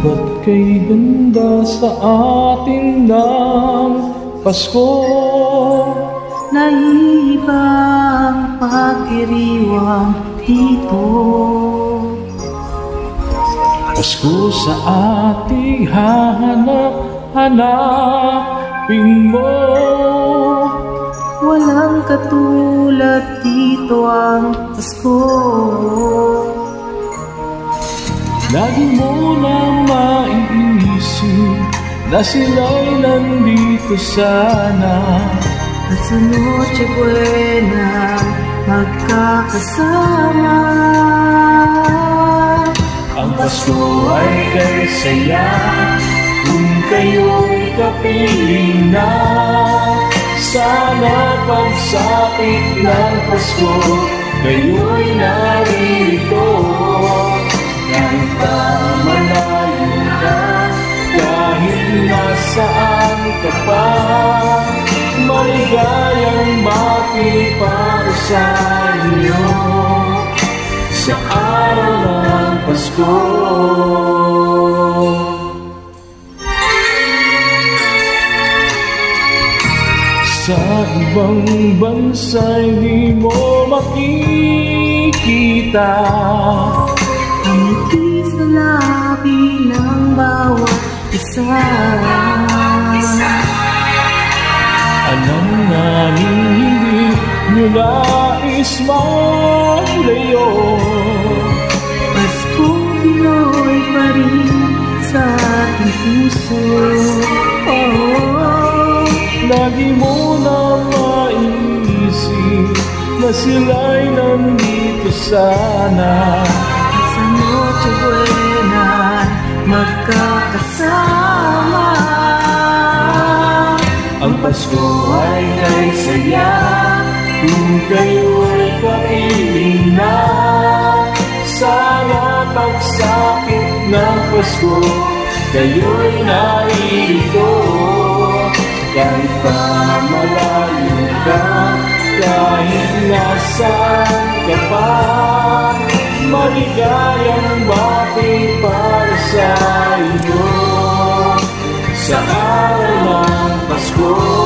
Ba't kay ganda sa atin ng Pasko? Naibang pagdiriwang dito. Pasko sa ating hahanap-hanapin mo. Walang katulad dito ang Pasko. Lagi mo na maiisip na sila'y nandito sana. At sa Noche Buena magkakasama. Ang Pasko ay kay saya kung kayo'y kapiling na. Sana pagsapit ng Pasko kayo'y narito. Kahit pa malayo ka, kahit nasaan ka pa, maligayang bati para sa inyo sa araw ng Pasko. Sa ibang bansa'y di mo makikita Ang ngiti sa labi ng bawat isa. Alam namin hindi nyo nais malayo. Pasko Pinoy pa rin sa ating puso. Lagi mo na maiisip na sila'y nandito sana. At sa Noche Buena magkakasama. Ang Pasko ay kay saya kung kayo'y kapiling na. Sana pagsapit ng Pasko kayo'y narito. Kahit pa malayo ka, kahit nasaan ka pa, maligayang bati para sa iyo sa araw ng Pasko.